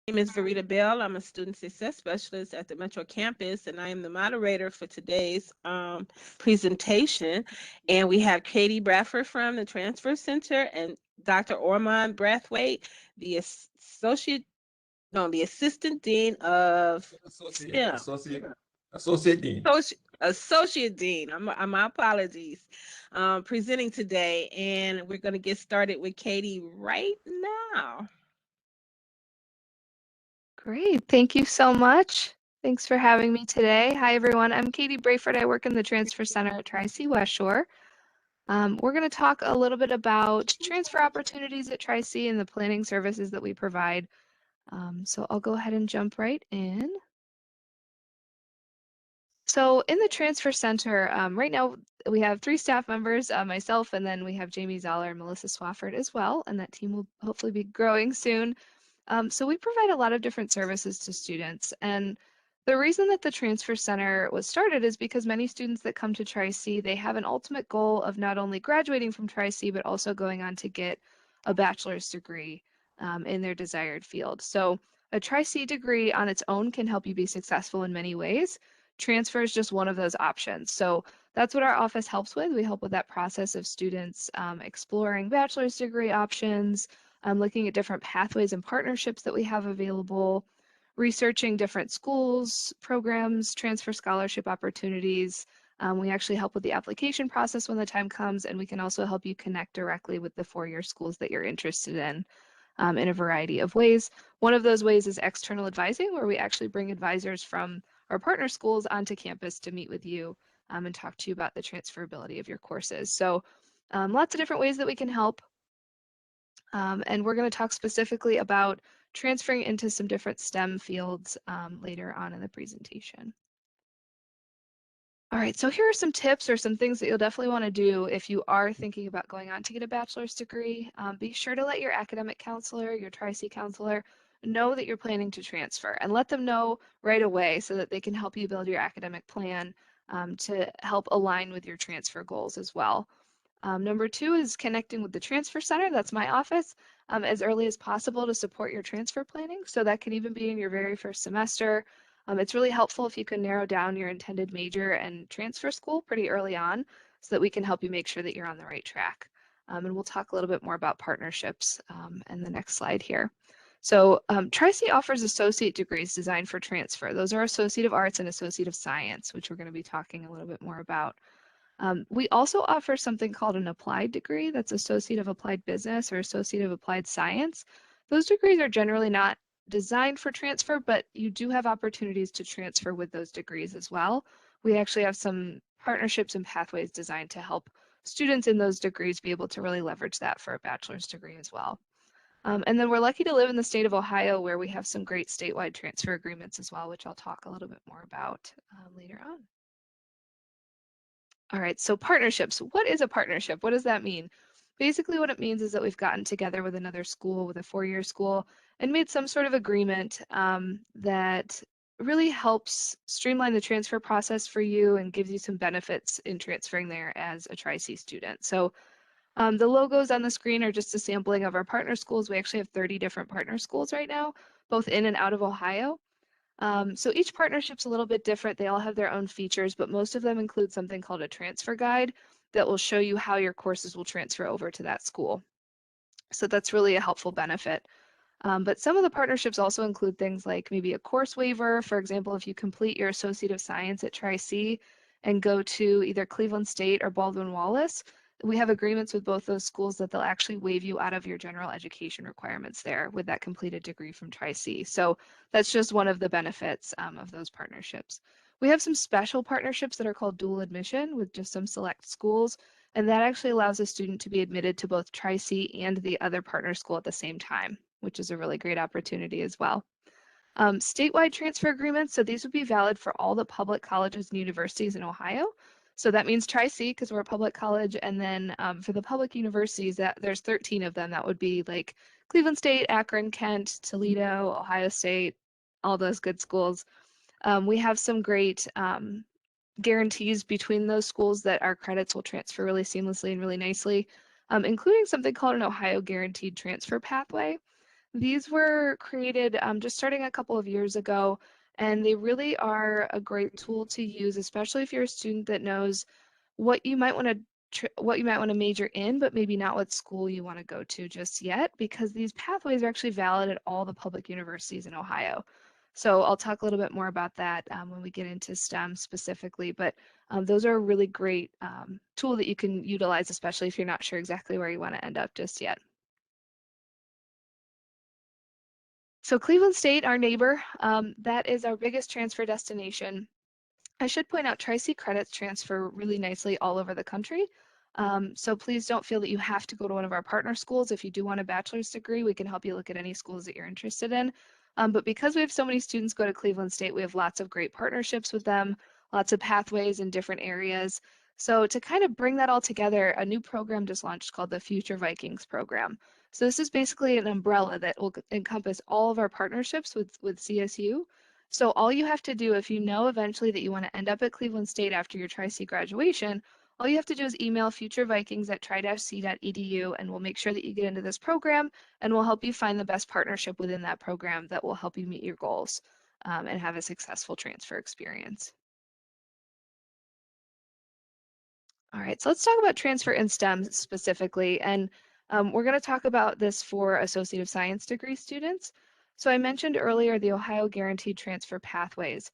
My name is Verita Bell. I'm a student success specialist at the Metro campus, and I am the moderator for today's presentation. And we have Katie Bradford from the Transfer Center and Dr. Ormond Brathwaite, the associate, no, the assistant dean of Associate, STEM. associate, associate dean. Associate Dean. My apologies. Presenting today, and we're going to get started with Katie right now. Great. Thank you so much. Thanks for having me today. Hi, everyone. I'm Katie Brayford. I work in the Transfer Center at Tri-C West Shore. We're going to talk a little bit about transfer opportunities at Tri-C and the planning services that we provide. So I'll go ahead and jump right in. So in the Transfer Center, right now we have 3 staff members, myself, and then we have Jamie Zoller and Melissa Swafford as well, and that team will hopefully be growing soon. So we provide a lot of different services to students, and the reason that the Transfer Center was started is because many students that come to Tri-C, they have an ultimate goal of not only graduating from Tri-C, but also going on to get a bachelor's degree in their desired field. So a Tri-C degree on its own can help you be successful in many ways. Transfer is just one of those options. So that's what our office helps with. We help with that process of students exploring bachelor's degree options, looking at different pathways and partnerships that we have available, researching different schools, programs, transfer scholarship opportunities. We actually help with the application process when the time comes, and we can also help you connect directly with the four-year schools that you're interested in a variety of ways. One of those ways is external advising, where we actually bring advisors from our partner schools onto campus to meet with you and talk to you about the transferability of your courses. So lots of different ways that we can help. And we're going to talk specifically about transferring into some different STEM fields later on in the presentation. All right, so here are some tips or some things that you'll definitely want to do if you are thinking about going on to get a bachelor's degree. Be sure to let your academic counselor, your Tri-C counselor, know that you're planning to transfer, and let them know right away so that they can help you build your academic plan to help align with your transfer goals as well. Number 2 is connecting with the Transfer Center, that's my office, as early as possible to support your transfer planning. So that can even be in your very first semester. It's really helpful if you can narrow down your intended major and transfer school pretty early on so that we can help you make sure that you're on the right track. And we'll talk a little bit more about partnerships in the next slide here. So Tri-C offers associate degrees designed for transfer. Those are Associate of Arts and Associate of Science, which we're going to be talking a little bit more about. We also offer something called an applied degree. That's Associate of Applied Business or Associate of Applied Science. Those degrees are generally not designed for transfer, but you do have opportunities to transfer with those degrees as well. We actually have some partnerships and pathways designed to help students in those degrees be able to really leverage that for a bachelor's degree as well. And then we're lucky to live in the state of Ohio, where we have some great statewide transfer agreements as well, which I'll talk a little bit more about later on. All right, so partnerships. What is a partnership? What does that mean? Basically, what it means is that we've gotten together with another school, with a four-year school, and made some sort of agreement that really helps streamline the transfer process for you and gives you some benefits in transferring there as a Tri-C student. So the logos on the screen are just a sampling of our partner schools. We actually have 30 different partner schools right now, both in and out of Ohio. So each partnership's a little bit different. They all have their own features, but most of them include something called a transfer guide that will show you how your courses will transfer over to that school. So that's really a helpful benefit. But some of the partnerships also include things like maybe a course waiver. For example, if you complete your Associate of Science at Tri-C and go to either Cleveland State or Baldwin-Wallace, we have agreements with both those schools that they'll actually waive you out of your general education requirements there with that completed degree from Tri-C. So that's just one of the benefits of those partnerships. We have some special partnerships that are called dual admission with just some select schools, and that actually allows a student to be admitted to both Tri-C and the other partner school at the same time, which is a really great opportunity as well. Statewide transfer agreements, so these would be valid for all the public colleges and universities in Ohio. So that means Tri-C because we're a public college, and then for the public universities, there's 13 of them. That would be like Cleveland State, Akron, Kent, Toledo, Ohio State, all those good schools. We have some great guarantees between those schools that our credits will transfer really seamlessly and really nicely, including something called an Ohio Guaranteed Transfer Pathway. These were created just starting a couple of years ago, and they really are a great tool to use, especially if you're a student that knows what you might want to major in, but maybe not what school you want to go to just yet, because these pathways are actually valid at all the public universities in Ohio. So I'll talk a little bit more about that when we get into STEM specifically, but those are a really great tool that you can utilize, especially if you're not sure exactly where you want to end up just yet. So Cleveland State, our neighbor, that is our biggest transfer destination. I should point out Tri-C credits transfer really nicely all over the country. So please don't feel that you have to go to one of our partner schools. If you do want a bachelor's degree, we can help you look at any schools that you're interested in. But because we have so many students go to Cleveland State, we have lots of great partnerships with them, lots of pathways in different areas. So to kind of bring that all together, a new program just launched called the Future Vikings program. So this is basically an umbrella that will encompass all of our partnerships with CSU. So all you have to do if you know eventually that you want to end up at Cleveland State after your Tri-C graduation, all you have to do is email futurevikings@tri-c.edu and we'll make sure that you get into this program and we'll help you find the best partnership within that program that will help you meet your goals and have a successful transfer experience. All right, so let's talk about transfer in STEM specifically. And we're going to talk about this for Associate of Science degree students. So I mentioned earlier the Ohio Guaranteed Transfer Pathways.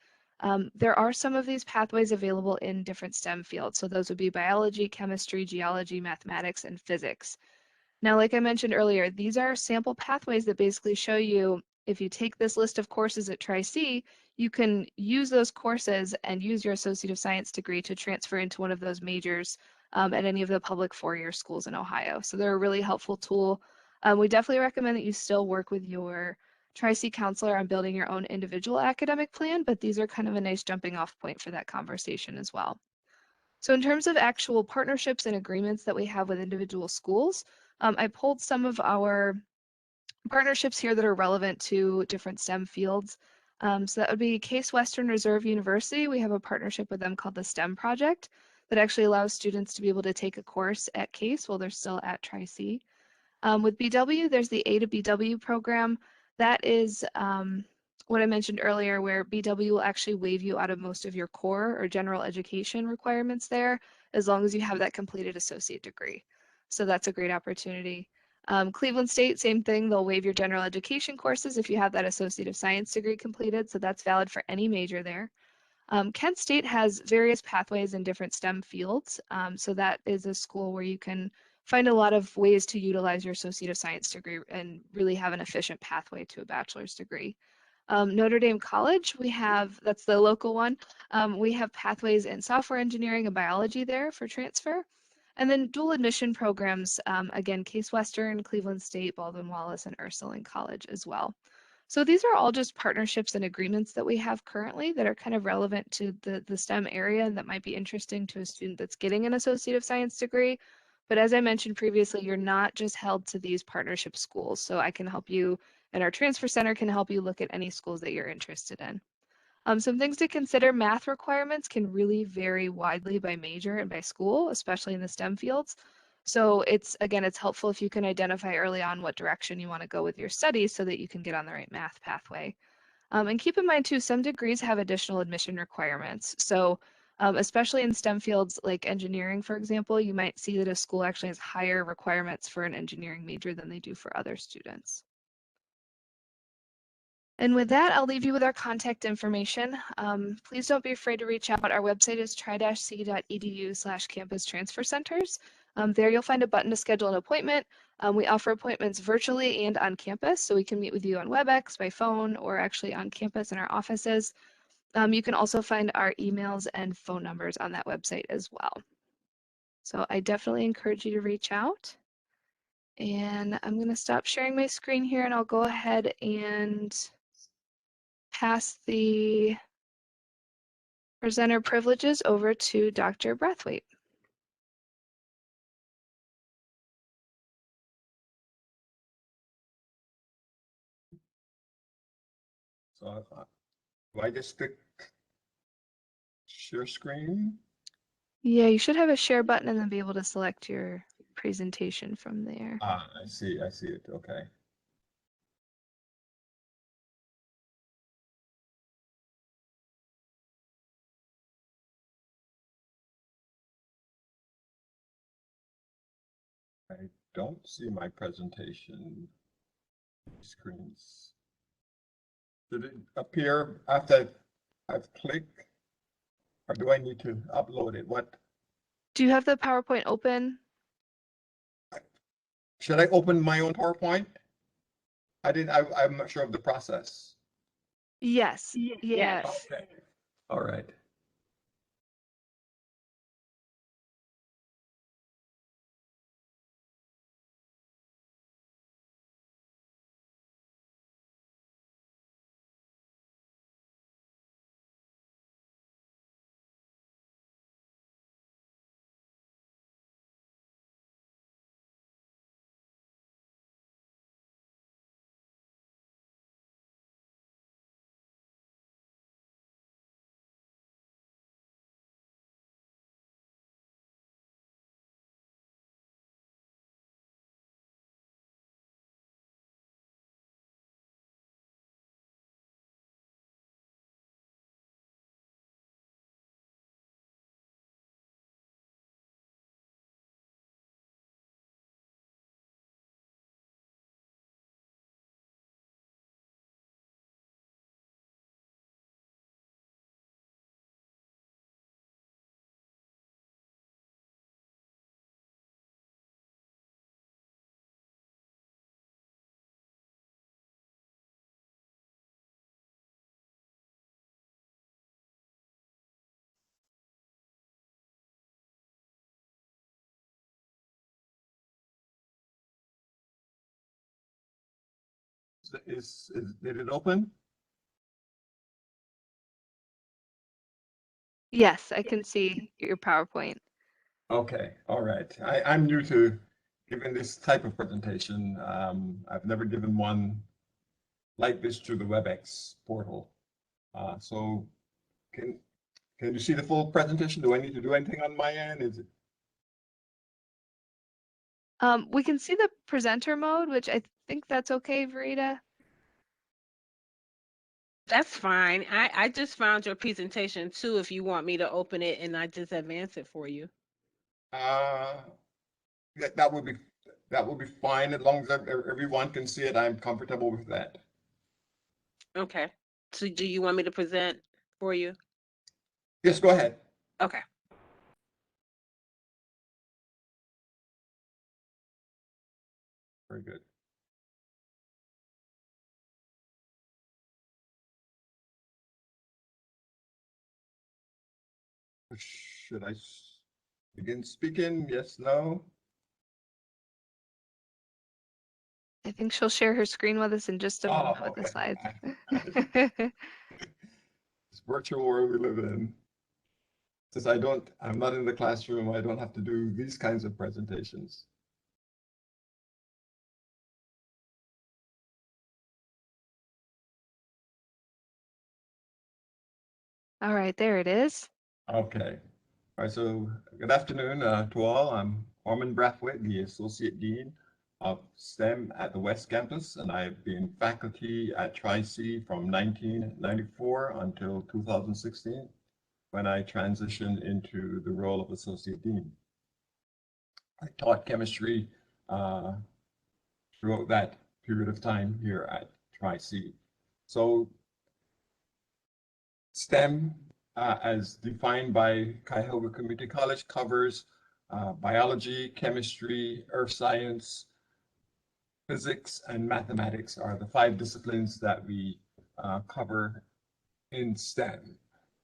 There are some of these pathways available in different STEM fields. So those would be biology, chemistry, geology, mathematics, and physics. Now, like I mentioned earlier, these are sample pathways that basically show you if you take this list of courses at Tri-C, you can use those courses and use your Associate of Science degree to transfer into one of those majors at any of the public four-year schools in Ohio. So they're a really helpful tool. We definitely recommend that you still work with your Tri-C counselor on building your own individual academic plan, but these are kind of a nice jumping off point for that conversation as well. So in terms of actual partnerships and agreements that we have with individual schools, I pulled some of our partnerships here that are relevant to different STEM fields. So that would be Case Western Reserve University. We have a partnership with them called the STEM Project that actually allows students to be able to take a course at Case while they're still at Tri-C. With BW, there's the A to BW program. That is what I mentioned earlier, where BW will actually waive you out of most of your core or general education requirements there, as long as you have that completed associate degree. So that's a great opportunity. Cleveland State, same thing. They'll waive your general education courses if you have that Associate of Science degree completed. So that's valid for any major there. Kent State has various pathways in different STEM fields. So that is a school where you can find a lot of ways to utilize your Associate of Science degree and really have an efficient pathway to a bachelor's degree. Notre Dame College, that's the local one. We have pathways in software engineering and biology there for transfer. And then dual admission programs, again, Case Western, Cleveland State, Baldwin-Wallace, and Ursuline College as well. So these are all just partnerships and agreements that we have currently that are kind of relevant to the STEM area and that might be interesting to a student that's getting an Associate of Science degree. But as I mentioned previously, you're not just held to these partnership schools. So I can help you, and our transfer center can help you look at any schools that you're interested in. Some things to consider: math requirements can really vary widely by major and by school, especially in the STEM fields. So it's helpful if you can identify early on what direction you want to go with your studies so that you can get on the right math pathway. And keep in mind too, some degrees have additional admission requirements. So especially in STEM fields like engineering, for example, you might see that a school actually has higher requirements for an engineering major than they do for other students. And with that, I'll leave you with our contact information. Please don't be afraid to reach out. Our website is tri-c.edu/campus transfer centers. There you'll find a button to schedule an appointment. We offer appointments virtually and on campus, so we can meet with you on WebEx, by phone, or actually on campus in our offices. You can also find our emails and phone numbers on that website as well. So I definitely encourage you to reach out. And I'm going to stop sharing my screen here and I'll go ahead and pass the presenter privileges over to Dr. Brathwaite. So do I just click share screen? Yeah, you should have a share button and then be able to select your presentation from there. Ah, I see it. Okay. I don't see my presentation screens. Did it appear after I've clicked, or do I need to upload it? What Do you have the PowerPoint open? should I open my own PowerPoint? I'm not sure of the process. Yes. Yeah. Yes. Okay. All right. Did it open? Yes, I can see your PowerPoint. Okay, all right. I'm new to giving this type of presentation. I've never given one like this through the WebEx portal. So can can you see the full presentation? Do I need to do anything on my end? Is it We can see the presenter mode, which I think that's okay, Verita. That's fine. I just found your presentation too, if you want me to open it and I just advance it for you. uh that would be fine as long as everyone can see it. I'm comfortable with that. Okay. So do you want me to present for you? Yes, go ahead. Okay. Very good. Should I begin speaking? Yes, no? I think she'll share her screen with us in just a Oh, moment with the okay. slides. It's virtual world we live in. Since I'm not in the classroom, I don't have to do these kinds of presentations. All right, there it is. Okay. All right, so good afternoon to all. I'm Orman Brathwaite, the Associate Dean of STEM at the West Campus, and I've been faculty at Tri-C from 1994 until 2016, when I transitioned into the role of Associate Dean. I taught chemistry uh, throughout that period of time here at Tri-C. So STEM, as defined by Cuyahoga Community College, covers biology, chemistry, earth science, physics, and mathematics are the 5 disciplines that we cover in STEM.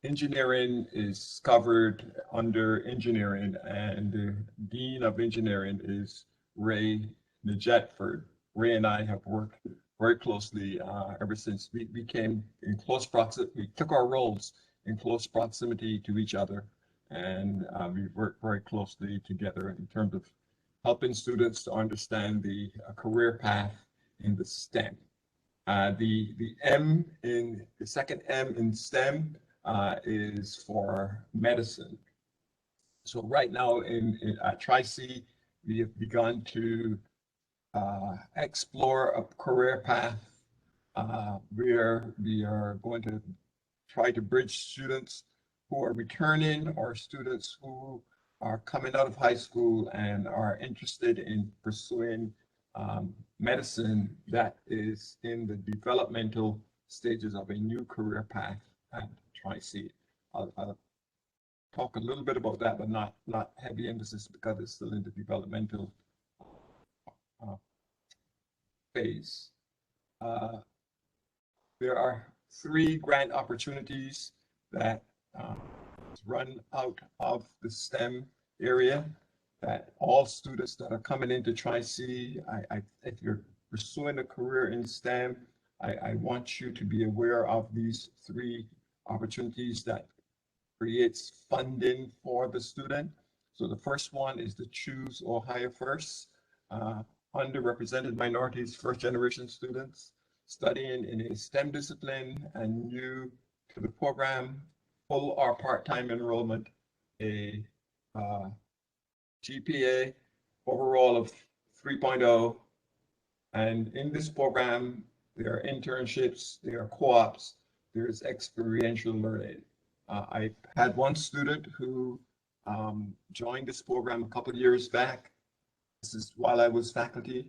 Engineering is covered under engineering, and the Dean of Engineering is Ray Najetford. Ray and I have worked very closely ever since we became in close proximity. We took our roles in close proximity to each other, and we worked very closely together in terms of helping students to understand the career path in the STEM. The second M in STEM is for medicine. So right now at Tri-C, we have begun to explore a career path where we are going to try to bridge students who are returning or students who are coming out of high school and are interested in pursuing medicine that is in the developmental stages of a new career path at Tri-C. I'll talk a little bit about that, but not heavy emphasis because it's still in the developmental uh, phase. Uh, there are 3 grant opportunities that run out of the STEM area that all students that are coming into Tri-C, if you're pursuing a career in STEM, I want you to be aware of these 3 opportunities that creates funding for the student. So the first one is the Choose Ohio First, underrepresented minorities, first generation students studying in a STEM discipline and new to the program, full or part-time enrollment, a GPA overall of 3.0. And in this program, there are internships, there are co-ops, there's experiential learning. I had one student who joined this program a couple of years back. This is while I was faculty.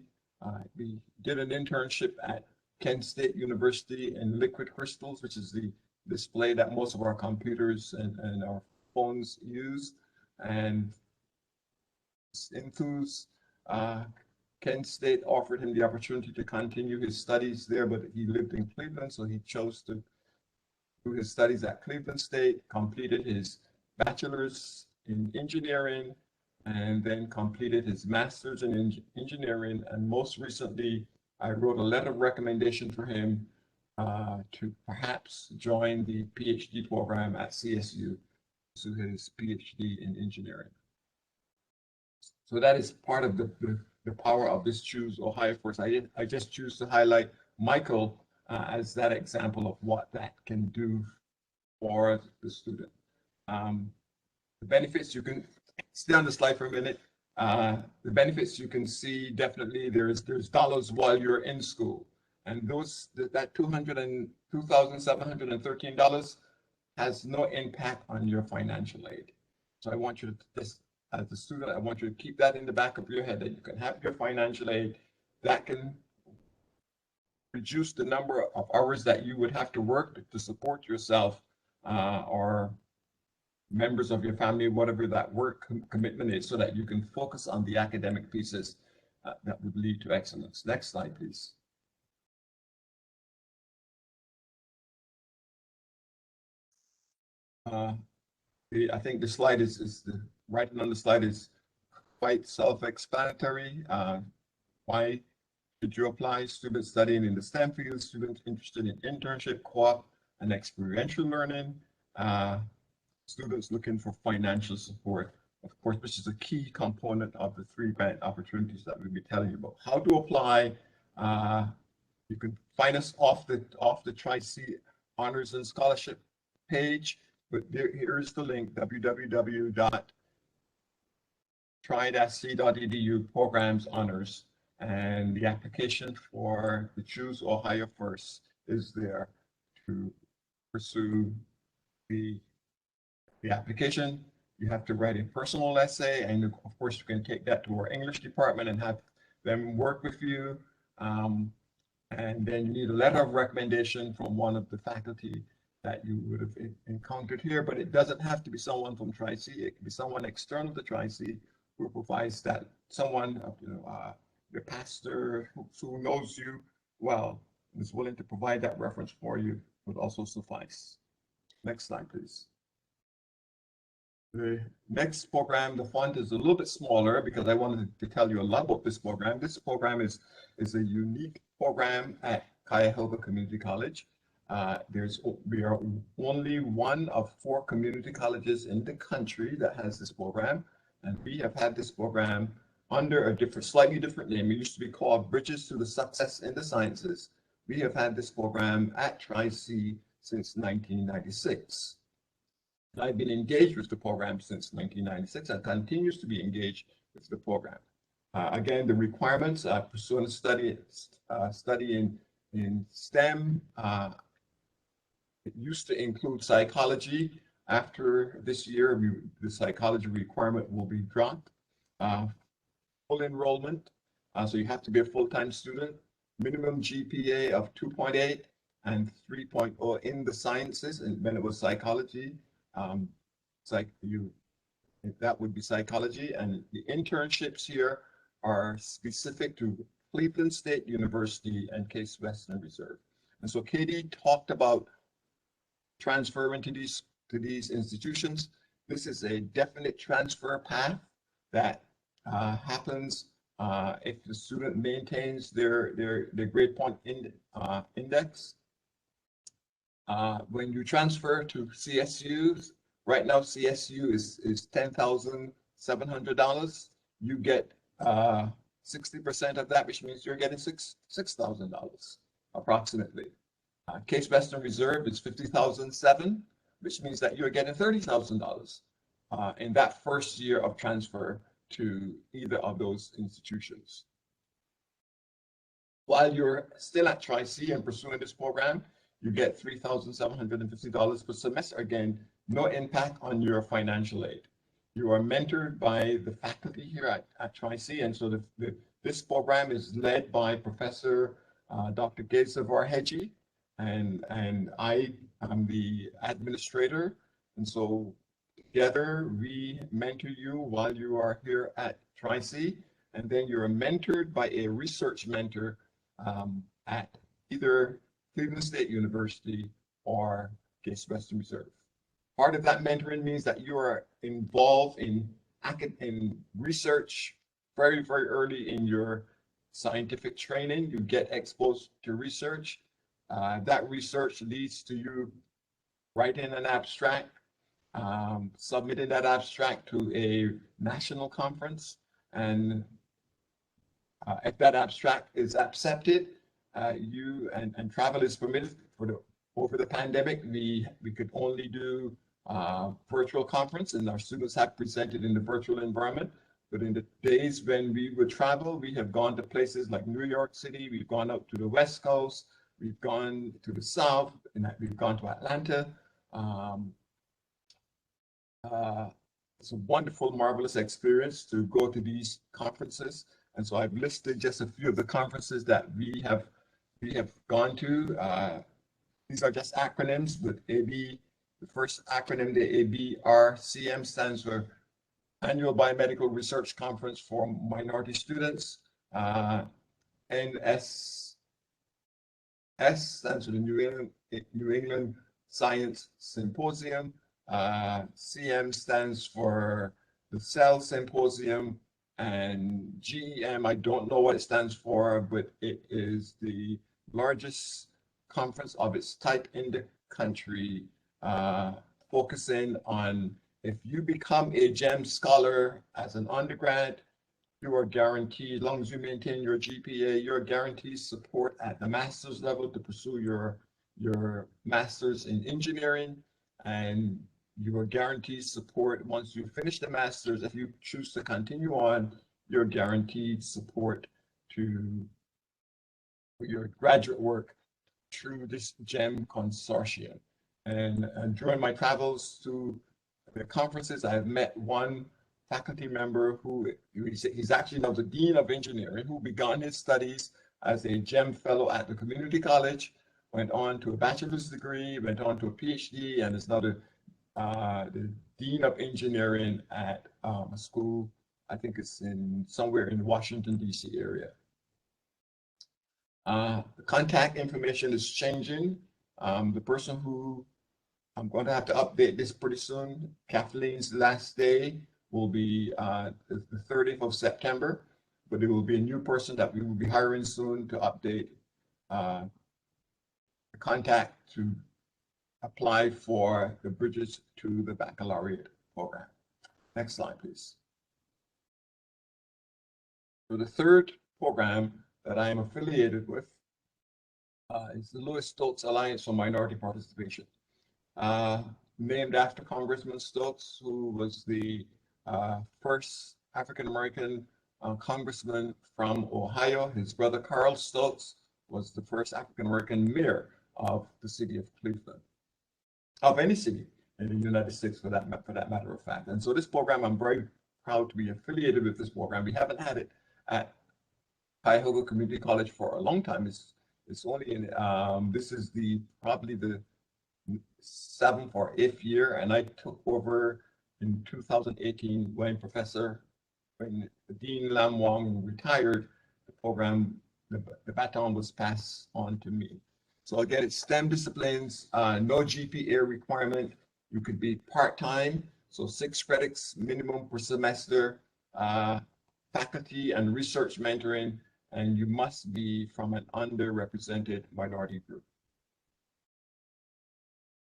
We did an internship at Kent State University in liquid crystals, which is the display that most of our computers and our phones use. And enthused, Kent State offered him the opportunity to continue his studies there, but he lived in Cleveland, so he chose to do his studies at Cleveland State, completed his bachelor's in engineering, and then completed his master's in engineering. And most recently, I wrote a letter of recommendation for him to perhaps join the PhD program at CSU, to his PhD in engineering. So that is part of the power of this Choose Ohio First. I just choose to highlight Michael as that example of what that can do for the student. The benefits, you can stay on the slide for a minute. The benefits you can see, definitely there's dollars while you're in school. And that $2,713 has no impact on your financial aid. So I want you to just, as a student, I want you to keep that in the back of your head, that you can have your financial aid that can reduce the number of hours that you would have to work to support yourself or members of your family, whatever that work commitment is, so that you can focus on the academic pieces that would lead to excellence. Next slide, please. I think the slide is the writing on the slide is quite self-explanatory. Why should you apply? Students studying in the STEM field, students interested in internship, co-op, and experiential learning, students looking for financial support, of course, which is a key component of the 3 grant opportunities that we'll be telling you about. How to apply? You can find us off the Tri-C Honors and Scholarship page, but here's the link, www.tri-c.edu programs honors, and the application for the Choose Ohio First is there to pursue the application. You have to write a personal essay, and of course you can take that to our English department and have them work with you. And then you need a letter of recommendation from one of the faculty that you would have encountered here, but it doesn't have to be someone from Tri-C. It can be someone external to Tri-C who provides that, someone, your pastor who knows you well and is willing to provide that reference for you would also suffice. Next slide, please. The next program, the font is a little bit smaller because I wanted to tell you a lot about this program. This program is a unique program at Cuyahoga Community College. We are only one of 4 community colleges in the country that has this program, and we have had this program under a slightly different name. It used to be called Bridges to the Success in the Sciences. We have had this program at Tri-C since 1996. I've been engaged with the program since 1996 and continues to be engaged with the program. Again, the requirements, pursuing a study in STEM. It used to include psychology. After this year, the psychology requirement will be dropped. Full enrollment, so you have to be a full-time student, minimum GPA of 2.8 and 3.0 in the sciences, and when it was psychology, that would be psychology. And the internships here are specific to Cleveland State University and Case Western Reserve. And so Katie talked about transferring to these institutions. This is a definite transfer path that happens if the student maintains their grade point index. When you transfer to CSU, right now CSU is $10,700. You get 60% of that, which means you're getting $6,000 approximately. Case Western Reserve is $50,007, which means that you're getting $30,000 in that first year of transfer to either of those institutions. While you're still at Tri-C and pursuing this program, you get $3,750 per semester. Again, no impact on your financial aid. You are mentored by the faculty here at Tri-C, and so this program is led by Professor Dr. Geza Varheji, and I am the administrator, and so together we mentor you while you are here at Tri-C, and then you're mentored by a research mentor at either Cleveland State University or Case Western Reserve. Part of that mentoring means that you are involved in research very, very early in your scientific training. You get exposed to research. That research leads to you writing an abstract, submitting that abstract to a national conference, and if that abstract is accepted, you and travel is permitted. Over the pandemic, we could only do virtual conference, and our students have presented in the virtual environment. But in the days when we would travel, we have gone to places like New York City, we've gone out to the West Coast, we've gone to the South, and we've gone to Atlanta. It's a wonderful, marvelous experience to go to these conferences. And so I've listed just a few of the conferences that we have gone to. These are just acronyms, but AB, the first acronym, the ABRCM, stands for Annual Biomedical Research Conference for Minority Students. NSS stands for the New England Science Symposium. CM stands for the Cell Symposium, and GEM, I don't know what it stands for, but it is the largest conference of its type in the country, focusing on if you become a GEM scholar as an undergrad, you are guaranteed, as long as you maintain your GPA, you're guaranteed support at the master's level to pursue your master's in engineering, and you are guaranteed support once you finish the master's. If you choose to continue on, you're guaranteed support to your graduate work through this GEM consortium. And during my travels to the conferences, I have met one faculty member who he's actually now the Dean of Engineering, who began his studies as a GEM fellow at the community college, went on to a bachelor's degree, went on to a PhD, and is now the Dean of Engineering at a school, I think it's somewhere in Washington, D.C. area. The contact information is changing. The person who I'm going to have to update this pretty soon, Kathleen's last day will be the 30th of September, but there will be a new person that we will be hiring soon to update the contact to apply for the Bridges to the Baccalaureate program. Next slide, please. So the third program that I am affiliated with is the Louis Stokes Alliance for Minority Participation, named after Congressman Stokes, who was the first African-American congressman from Ohio. His brother Carl Stokes was the first African-American mayor of the city of Cleveland, of any city. in the United States for that matter of fact. And so this program, I'm very proud to be affiliated with this program. We haven't had it at Cuyahoga Community College for a long time. It's only in this is probably the 7th or 8th year, and I took over in 2018 when Dean Lam Wong retired. The program, the baton was passed on to me. So again, it's STEM disciplines, no GPA requirement. You could be part-time, so 6 credits minimum per semester, faculty and research mentoring, and you must be from an underrepresented minority group.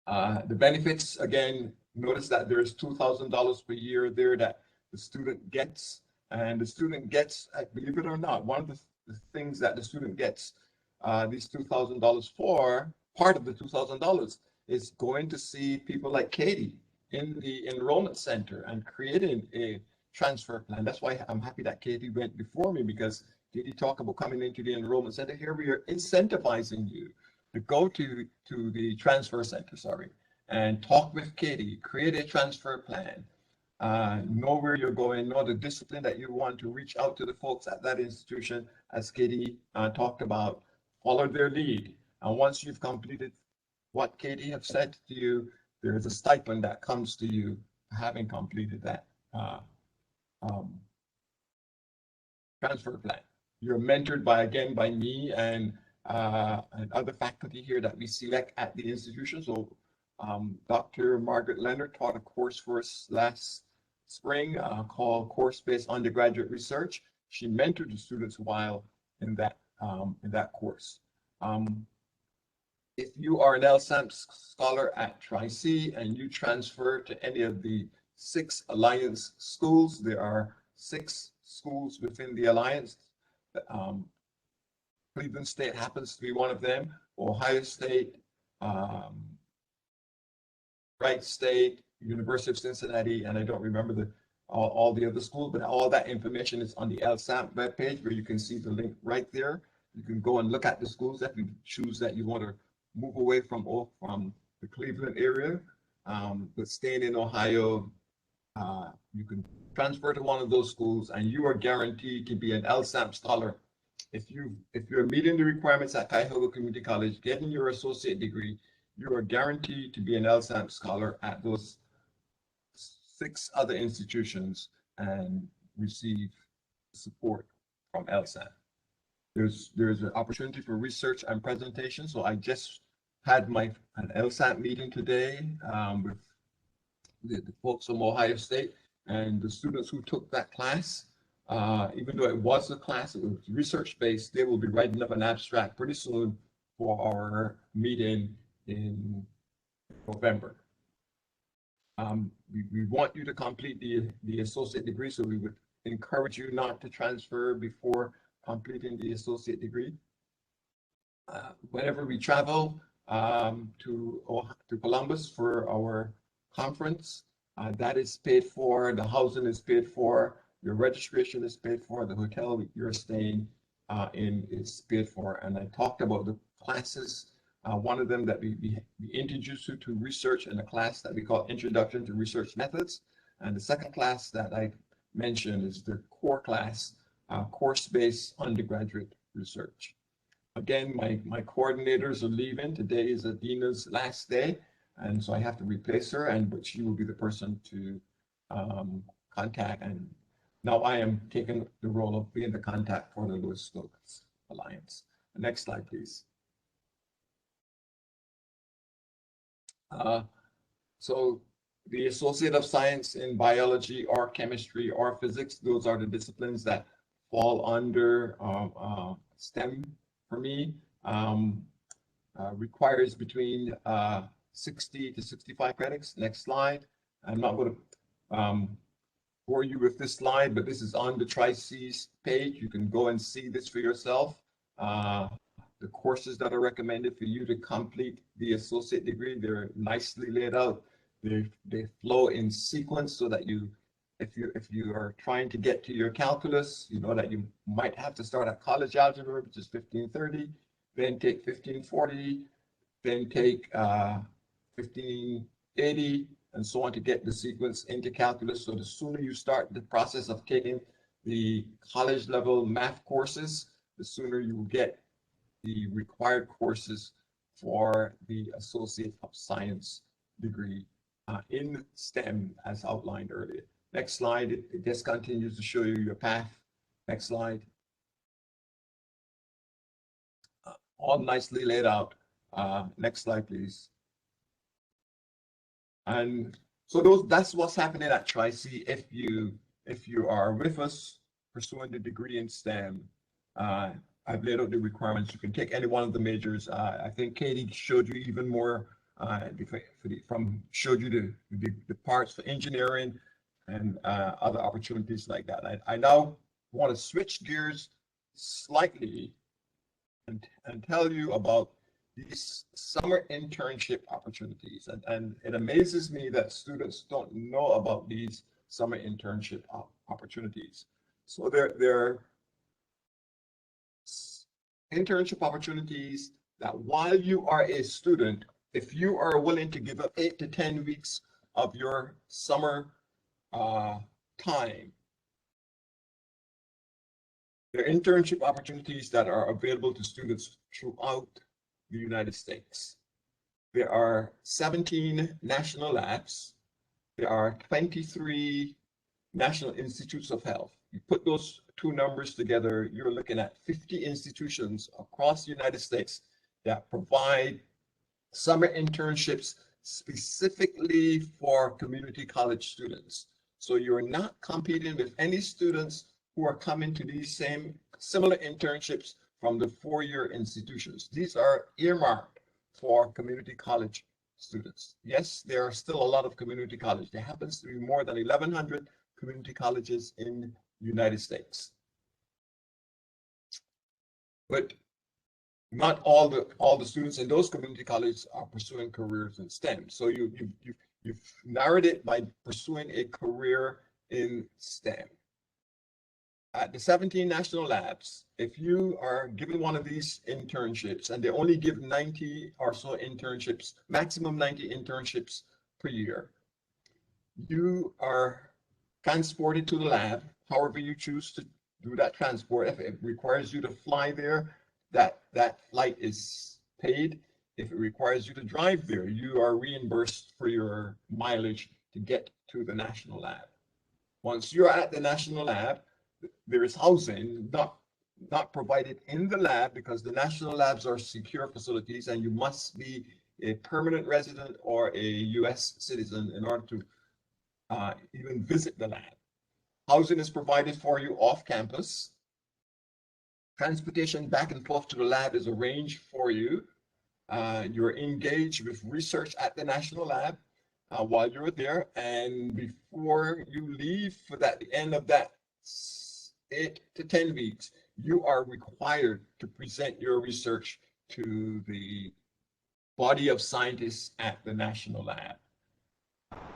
The benefits, again, notice that there's $2,000 per year there that the student gets, and the student gets, believe it or not, one of the things that the student gets these $2,000 for, part of the $2,000 is going to see people like Katie in the enrollment center and creating a transfer plan. That's why I'm happy that Katie went before me, because Katie talked about coming into the enrollment center. Here we are incentivizing you to go to the transfer center, and talk with Katie, create a transfer plan, know where you're going, know the discipline that you want to reach out to the folks at that institution, as Katie talked about, follow their lead. And once you've completed what Katie have said to you, there is a stipend that comes to you having completed that transfer plan. You're mentored by me and other faculty here that we select at the institution. So Dr. Margaret Leonard taught a course for us last spring called Course-Based Undergraduate Research. She mentored the students while in that course. If you are an LSAM scholar at Tri-C and you transfer to any of the 6 Alliance schools, there are 6 schools within the Alliance. Cleveland State happens to be one of them, Ohio State, Wright State, University of Cincinnati, and I don't remember all the other schools, but all that information is on the LSAM webpage, where you can see the link right there. You can go and look at the schools if you choose that you want to move away from the Cleveland area, but staying in Ohio, you can transfer to one of those schools, and you are guaranteed to be an LSAM scholar. If you're meeting the requirements at Cuyahoga Community College, getting your associate degree, you are guaranteed to be an LSAM scholar at those 6 other institutions and receive support from LSAM. There's an opportunity for research and presentation. So I just had an LSAT meeting today with the folks from Ohio State, and the students who took that class, even though it was a class, it was research-based, they will be writing up an abstract pretty soon for our meeting in November. We want you to complete the associate degree, so we would encourage you not to transfer before completing the associate degree. Whenever we travel to Columbus for our conference, that is paid for, the housing is paid for, your registration is paid for, the hotel you're staying in is paid for. And I talked about the classes. One of them that we introduced you to research in a class that we call Introduction to Research Methods. And the second class that I mentioned is the core class, course-based undergraduate research. Again, my coordinators are leaving. Today is Adina's last day, and so I have to replace her, but she will be the person to contact. And now I am taking the role of being the contact for the Lewis Stokes Alliance. Next slide, please. So the Associate of Science in Biology or Chemistry or Physics, those are the disciplines that fall under STEM for me. Requires between 60 to 65 credits. Next slide. I'm not going to bore you with this slide, but this is on the Tri-C's page. You can go and see this for yourself. The courses that are recommended for you to complete the associate degree, they're nicely laid out. They flow in sequence so that if you are trying to get to your calculus, you know that you might have to start at college algebra, which is 1530, then take 1540, then take 15 80, and so on to get the sequence into calculus. So the sooner you start the process of taking the college level math courses, the sooner you will get the required courses for the Associate of Science degree in STEM as outlined earlier. Next slide, it just continues to show you your path. Next slide. All nicely laid out. Next slide, please. And so that's what's happening at Tri-C. If you are with us pursuing the degree in STEM, I've laid out the requirements. You can take any one of the majors. I think Katie showed you even more showed you the parts for engineering and other opportunities like that. I now want to switch gears slightly and tell you about these summer internship opportunities. And it amazes me that students don't know about these summer internship opportunities. So they're internship opportunities that while you are a student, if you are willing to give up 8 to 10 weeks of your summer time, there are internship opportunities that are available to students throughout the United States. There are 17 national labs. There are 23 national institutes of health. You put those two numbers together, you're looking at 50 institutions across the United States that provide summer internships specifically for community college students. So you're not competing with any students who are coming to these similar internships from the four-year institutions. These are earmarked for community college students. Yes, there are still a lot of community colleges. There happens to be more than 1,100 community colleges in the United States. But not all the students in those community colleges are pursuing careers in STEM. So you've narrowed it by pursuing a career in STEM. At the 17 national labs, if you are given one of these internships, and they only give 90 or so internships, maximum 90 internships per year, you are transported to the lab, however you choose to do that transport. If it requires you to fly there, that flight is paid. If it requires you to drive there, you are reimbursed for your mileage to get to the national lab. Once you're at the national lab, there is housing not provided in the lab because the national labs are secure facilities and you must be a permanent resident or a U.S. citizen in order to even visit the lab. Housing is provided for you off campus. Transportation back and forth to the lab is arranged for you. You're engaged with research at the national lab while you're there. And before you leave for the end of that 8 to 10 weeks, you are required to present your research to the body of scientists at the national lab.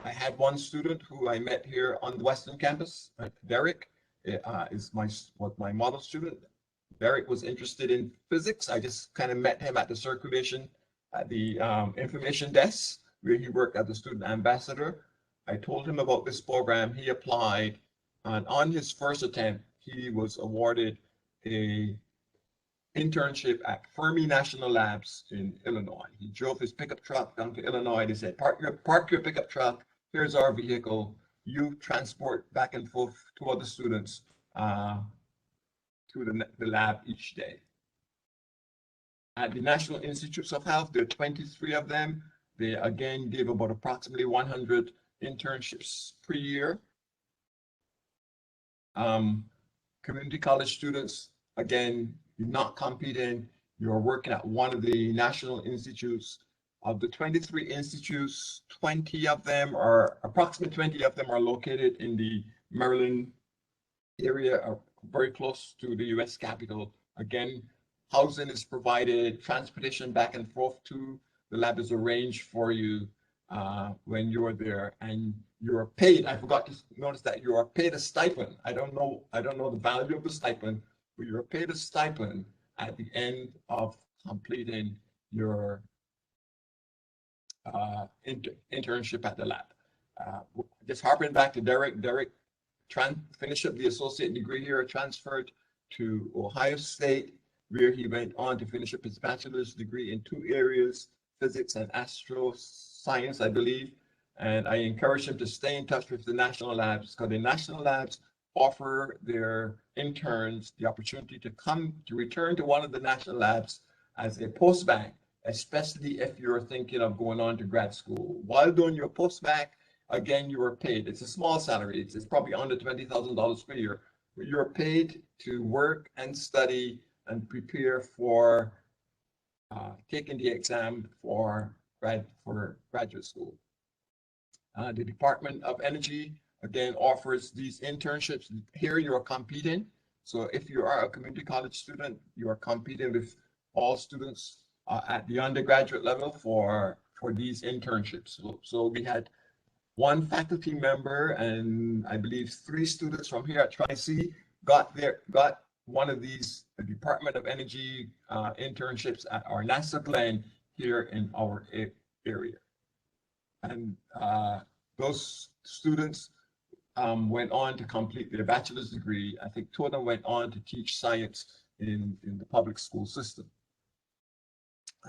I had one student who I met here on the Western campus, Derek, was my model student. Derek was interested in physics. I just kind of met him at the circulation at the information desk where he worked as a student ambassador. I told him about this program. He applied, and on his first attempt, he was awarded a internship at Fermi National Labs in Illinois. He drove his pickup truck down to Illinois. They said, park your pickup truck. Here's our vehicle. You transport back and forth to other students to the lab each day. At the National Institutes of Health, there are 23 of them. They again give about approximately 100 internships per year. Community college students, again, you're not competing, you're working at one of the national institutes. Of the 23 institutes, approximately 20 of them are located in the Maryland area, very close to the US Capitol. Again, housing is provided, transportation back and forth to the lab is arranged for you when you're there, and you're paid. I forgot to notice that you are paid a stipend. I don't know the value of the stipend, but you're paid a stipend at the end of completing your internship at the lab. Just harping back to Derek. Derek finished up the associate degree here, transferred to Ohio State, where he went on to finish up his bachelor's degree in two areas, physics and astroscience, I believe. And I encourage him to stay in touch with the national labs, because the national labs offer their interns the opportunity to return to one of the national labs as a postbac, especially if you're thinking of going on to grad school. While doing your postbac, again, you are paid. It's a small salary. It's probably under $20,000 per year. But you're paid to work and study and prepare for taking the exam for graduate school. The Department of Energy, again, offers these internships. Here you are competing. So if you are a community college student, you are competing with all students at the undergraduate level for these internships. So we had one faculty member and I believe 3 students from here at Tri-C got one of these Department of Energy internships at our NASA Glen here in our area. And those students went on to complete their bachelor's degree. I think 2 of them went on to teach science in the public school system.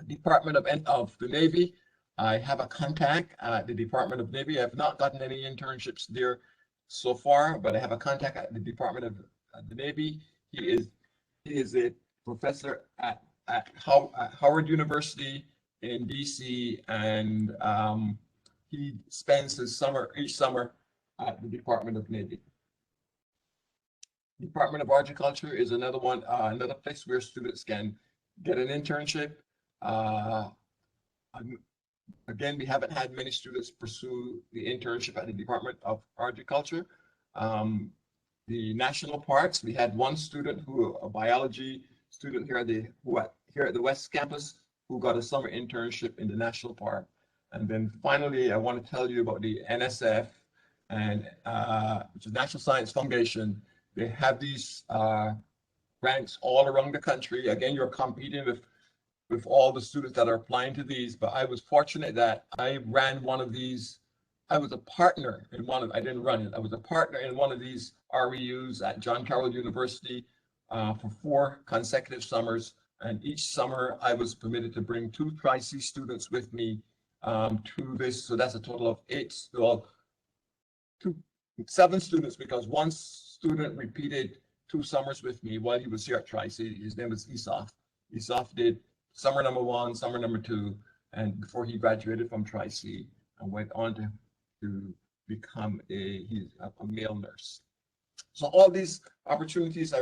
Department of the Navy, I have a contact at the Department of Navy. I have not gotten any internships there so far, but I have a contact at the Department of the Navy. He is a professor at Howard University in DC, and he spends each summer at the Department of Navy. Department of Horticulture is another one, another place where students can get an internship. Again, we haven't had many students pursue the internship at the Department of Horticulture. The national parks, we had one student a biology student here at the West Campus who got a summer internship in the national park. And then finally, I want to tell you about the NSF, and which is National Science Foundation. They have these grants all around the country. Again, you're competing with all the students that are applying to these, but I was fortunate that I ran one of these. I was a partner in I didn't run it. I was a partner in one of these REUs at John Carroll University for 4 consecutive summers. And each summer I was permitted to bring 2 Tri-C students with me to this. So that's a total of 7 students, because one student repeated 2 summers with me while he was here at Tri-C. His name was Esaf. Esaf did summer number 1, summer number 2, and before he graduated from Tri-C and went on to become he's a male nurse. So all these opportunities, I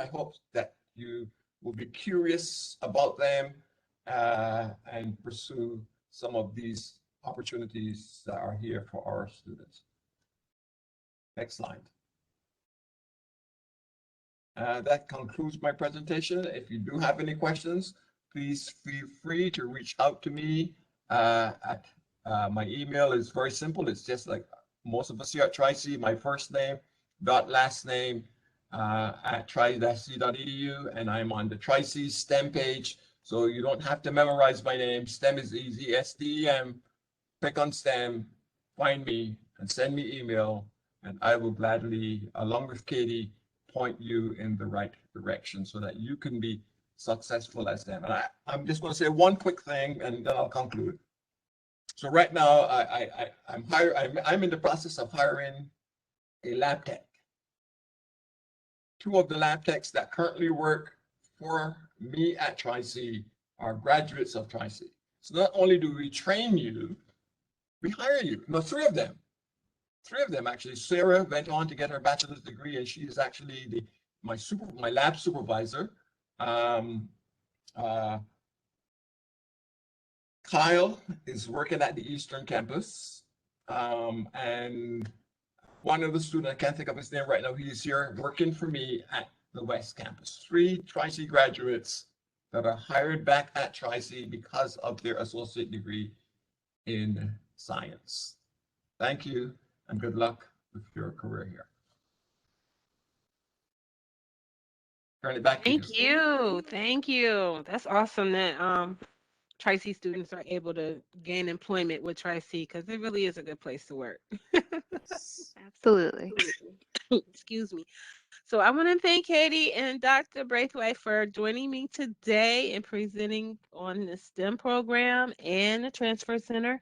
hope that you will be curious about them and pursue some of these opportunities that are here for our students. Next slide. That concludes my presentation. If you do have any questions, please feel free to reach out to me at my email is very simple. It's just like most of us here at Tri-C, my first name dot last name at tri-c.edu, and I'm on the Tri-C STEM page, so you don't have to memorize my name. STEM is easy, STEM. Click on STEM, find me, and send me email, and I will gladly, along with Katie, point you in the right direction so that you can be successful as them. And I'm just going to say one quick thing, and then I'll conclude. So right now, I'm in the process of hiring a lab tech. 2 of the lab techs that currently work for me at Tri-C are graduates of Tri-C. So not only do we train you, we hire you. No, 3 of them. 3 of them actually. Sarah went on to get her bachelor's degree, and she is actually my lab supervisor. Kyle is working at the Eastern Campus, and one of the students, I can't think of his name right now, he's here working for me at the West Campus. 3 Tri-C graduates that are hired back at Tri-C because of their associate degree in science. Thank you, and good luck with your career here. Turn it back to you. Thank you. Thank you. That's awesome that Tri-C students are able to gain employment with Tri-C because it really is a good place to work. Absolutely. Excuse me. So I want to thank Katie and Dr. Braithwaite for joining me today and presenting on the STEM program and the Transfer Center.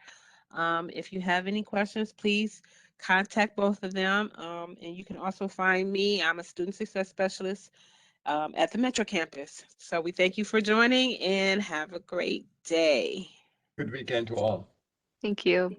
If you have any questions, please contact both of them. And you can also find me. I'm a student success specialist at the Metro campus. So we thank you for joining and have a great day. Good weekend to all. Thank you.